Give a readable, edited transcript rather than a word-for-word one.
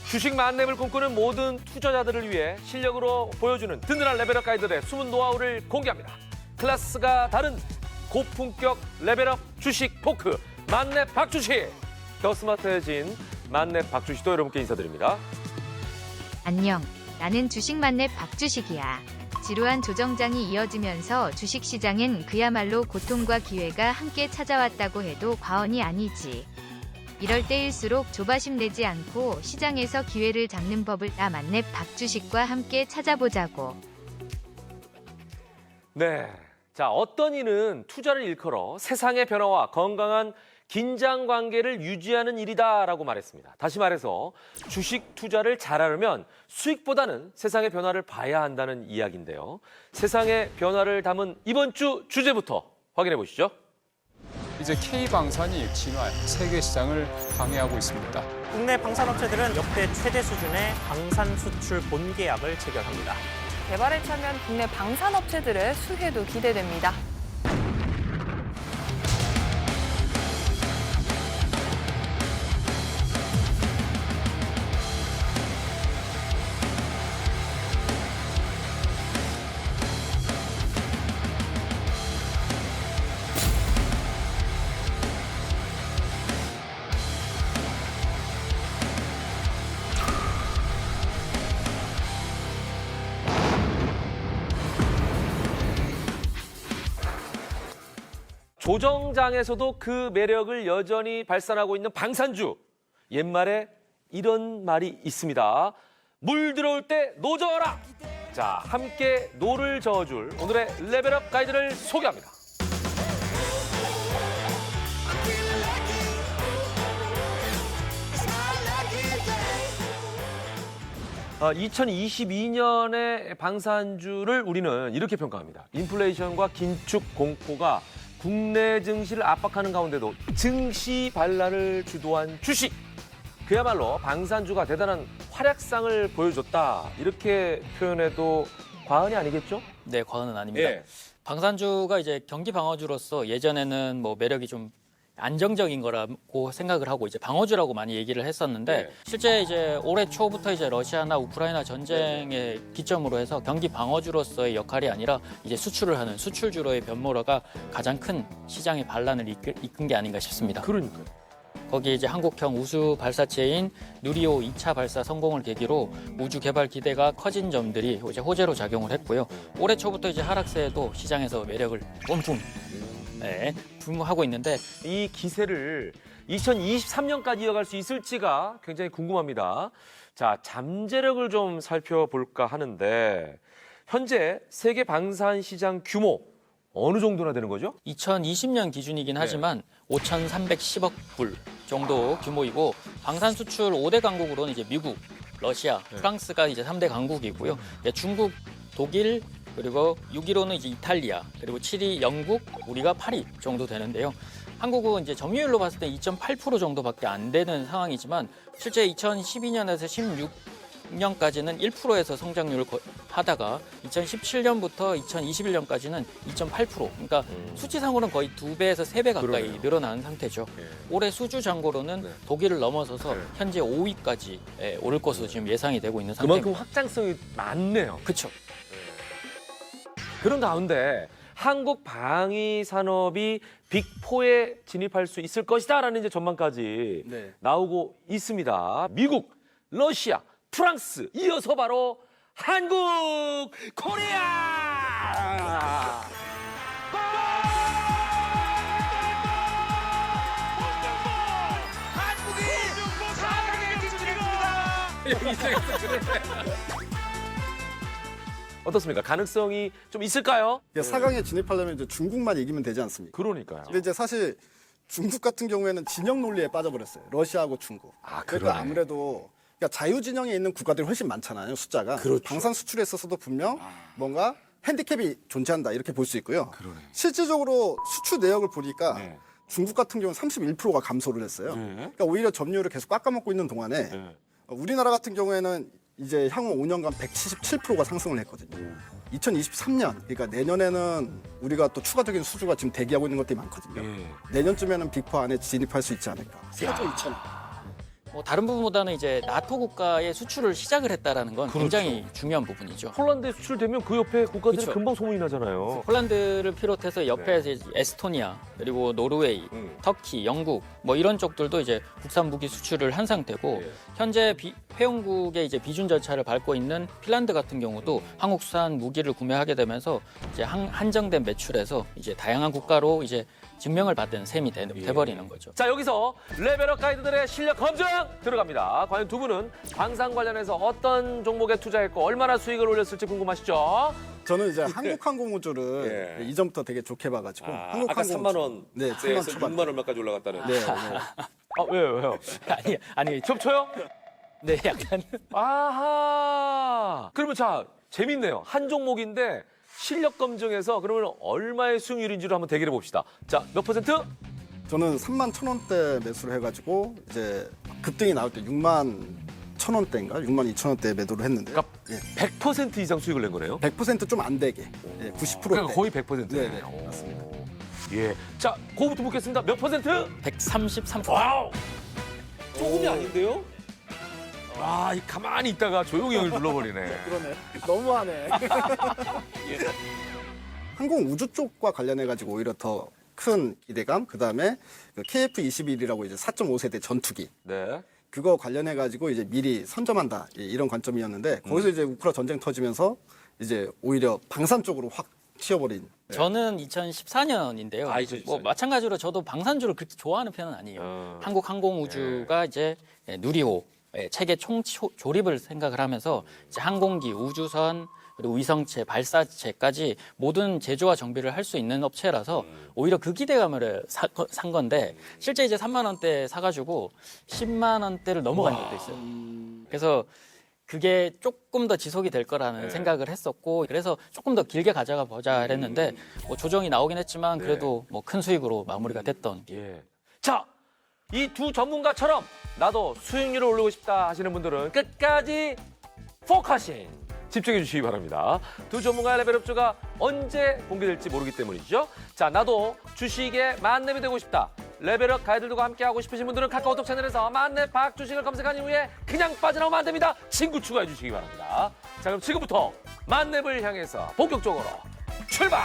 주식 만렙을 꿈꾸는 모든 투자자들을 위해 실력으로 보여주는 든든한 레벨업 가이드들의 숨은 노하우를 공개합니다. 클래스가 다른 고품격 레벨업 주식 토크 만렙 박주식. 더 스마트해진 만렙 박주식도 여러분께 인사드립니다. 안녕, 나는 주식 만렙 박주식이야. 지루한 조정장이 이어지면서 주식시장엔 그야말로 고통과 기회가 함께 찾아왔다고 해도 과언이 아니지. 이럴 때일수록 조바심 내지 않고 시장에서 기회를 잡는 법을 나 만렙 박주식과 함께 찾아보자고. 네. 자, 어떤 이는 투자를 일컬어 세상의 변화와 건강한 긴장 관계를 유지하는 일이다라고 말했습니다. 다시 말해서 주식 투자를 잘하려면 수익보다는 세상의 변화를 봐야 한다는 이야기인데요. 세상의 변화를 담은 이번 주 주제부터 확인해 보시죠. 이제 K방산이 진화, 세계 시장을 방해하고 있습니다. 국내 방산업체들은 역대 최대 수준의 방산 수출 본계약을 체결합니다. 개발에 참여한 국내 방산업체들의 수혜도 기대됩니다. 조정장에서도 그 매력을 여전히 발산하고 있는 방산주. 옛말에 이런 말이 있습니다. 물 들어올 때 노 저어라. 자, 함께 노를 저어줄 오늘의 레벨업 가이드를 소개합니다. 아, 2022년의 방산주를 우리는 이렇게 평가합니다. 인플레이션과 긴축 공포가 국내 증시를 압박하는 가운데도 증시 반란을 주도한 주식. 그야말로 방산주가 대단한 활약상을 보여줬다. 이렇게 표현해도 과언이 아니겠죠? 네, 과언은 아닙니다. 예. 방산주가 이제 경기 방어주로서 예전에는 뭐 매력이 좀 안정적인 거라고 생각을 하고 이제 방어주라고 많이 얘기를 했었는데 네. 실제 이제 올해 초부터 이제 러시아나 우크라이나 전쟁의 기점으로 해서 경기 방어주로서의 역할이 아니라 이제 수출을 하는 수출주로의 변모라가 가장 큰 시장의 반란을 이끈 게 아닌가 싶습니다. 그러니까요. 거기에 이제 한국형 우주 발사체인 누리호 2차 발사 성공을 계기로 우주 개발 기대가 커진 점들이 이제 호재로 작용을 했고요. 올해 초부터 이제 하락세에도 시장에서 매력을 뿜뿜 하고 있는데 이 기세를 2023년까지 이어갈 수 있을지가 굉장히 궁금합니다. 자, 잠재력을 좀 살펴볼까 하는데 현재 세계 방산 시장 규모 어느 정도나 되는 거죠? 2020년 기준이긴 하지만 5,310억 불 정도 규모이고 방산 수출 5대 강국으로는 이제 미국, 러시아, 프랑스가 이제 3대 강국이고요. 이제 중국, 독일 그리고 6위로는 이제 이탈리아, 그리고 7위 영국, 우리가 8위 정도 되는데요. 한국은 이제 점유율로 봤을 때 2.8% 정도밖에 안 되는 상황이지만 실제 2012년에서 16년까지는 1%에서 성장률을 하다가 2017년부터 2021년까지는 2.8%. 그러니까 수치상으로는 거의 2배에서 3배 가까이 그러네요. 늘어나는 상태죠. 올해 수주 잔고로는 네. 독일을 넘어서서 네. 현재 5위까지 오를 것으로 지금 예상이 되고 있는 상태입니다. 그만큼 확장성이 많네요. 그렇죠. 그런 가운데 한국 방위 산업이 빅4에 진입할 수 있을 것이다라는 이제 전망까지 나오고 있습니다. 미국, 러시아, 프랑스 이어서 바로 한국, 코리아! 한국이 4강에 진출했습니다. 어떻습니까? 가능성이 좀 있을까요? 4강에 진입하려면 이제 중국만 이기면 되지 않습니까? 그러니까요. 근데 이제 사실 중국 같은 경우에는 진영 논리에 빠져버렸어요. 러시아하고 중국. 아, 그러니까 그러네. 아무래도 그러니까 자유진영에 있는 국가들이 훨씬 많잖아요. 숫자가. 그렇죠. 방산 수출에 있어서도 분명 뭔가 핸디캡이 존재한다 이렇게 볼 수 있고요. 실질적으로 수출 내역을 보니까 네. 중국 같은 경우는 31%가 감소를 했어요. 그러니까 오히려 점유율을 계속 깎아먹고 있는 동안에 우리나라 같은 경우에는 이제 향후 5년간 177%가 상승을 했거든요. 2023년, 그러니까 내년에는 우리가 또 추가적인 수주가 지금 대기하고 있는 것들이 많거든요. 내년쯤에는 빅4 안에 진입할 수 있지 않을까. 4조 2천억. 다른 부분보다는 이제 나토 국가에 수출을 시작을 했다라는 건 굉장히 중요한 부분이죠. 폴란드에 수출되면 그 옆에 국가들이 그렇죠. 금방 소문이 나잖아요. 폴란드를 비롯해서 옆에 이제 에스토니아, 그리고 노르웨이, 터키, 영국 뭐 이런 쪽들도 이제 국산 무기 수출을 한 상태고 현재 회원국의 이제 비준 절차를 밟고 있는 핀란드 같은 경우도 한국산 무기를 구매하게 되면서 이제 한정된 매출에서 이제 다양한 국가로 이제 증명을 받은 셈이 돼버리는 거죠. 자, 여기서 레벨업 가이드들의 실력 검증 들어갑니다. 과연 두 분은 방산 관련해서 어떤 종목에 투자했고 얼마나 수익을 올렸을지 궁금하시죠? 저는 이제 한국항공우주를 이전부터 되게 좋게 봐가지고 아까 3만 원. 네, 3만 초반. 6만 얼마까지 올라갔다는. 네, 네. 아, 왜요? 아니 겹쳐요? 네, 약간 아하. 그러면 자, 재밌네요. 한 종목인데 실력 검증해서 그러면 얼마의 수익률인지를 한번 대결해 봅시다. 자, 몇 퍼센트? 저는 3만 1,000원대 매수를 해가지고 이제 급등이 나올 때 6만 1,000원대인가 6만 2,000원대 매도를 했는데요. 그러니까 100% 이상 수익을 낸 거네요. 100% 좀 안 되게 90%대. 그러니까 거의 100%. 네, 네, 맞습니다. 예. 자, 그거부터 묻겠습니다. 몇 퍼센트? 133%. 와우. 조금이 아닌데요? 아, 이 가만히 있다가 조용히 여기를 눌러버리네. 그러네. 너무하네. 항공 우주 쪽과 관련해 가지고 오히려 더 큰 기대감. 그다음에 그 KF-21이라고 이제 4.5세대 전투기. 네. 그거 관련해 가지고 이제 미리 선점한다. 이런 관점이었는데 거기서 이제 우크라 전쟁 터지면서 이제 오히려 방산 쪽으로 확 튀어버린. 저는 2014년인데요. 2014년. 뭐 마찬가지로 저도 방산주를 그렇게 좋아하는 편은 아니에요. 한국 항공우주가 이제 누리호 체계 총조립을 생각을 하면서 이제 항공기, 우주선, 그리고 위성체, 발사체까지 모든 제조와 정비를 할 수 있는 업체라서 오히려 그 기대감을 산 건데 실제 이제 3만 원대 사가지고 10만 원대를 넘어간 적도 있어요. 그래서 그게 조금 더 지속이 될 거라는 생각을 했었고 그래서 조금 더 길게 가져가 보자 했는데 뭐 조정이 나오긴 했지만 그래도 뭐 큰 수익으로 마무리가 됐던. 예. 자, 이 두 전문가처럼 나도 수익률을 올리고 싶다 하시는 분들은 끝까지 포커싱 집중해 주시기 바랍니다. 두 전문가의 레벨업주가 언제 공개될지 모르기 때문이죠. 자, 나도 주식의 만렙이 되고 싶다. 레벨업 가이드들과 함께 하고 싶으신 분들은 카카오톡 채널에서 만렙 박주식을 검색한 이후에 그냥 빠져나오면 안 됩니다. 친구 추가해 주시기 바랍니다. 자, 그럼 지금부터 만렙을 향해서 본격적으로 출발!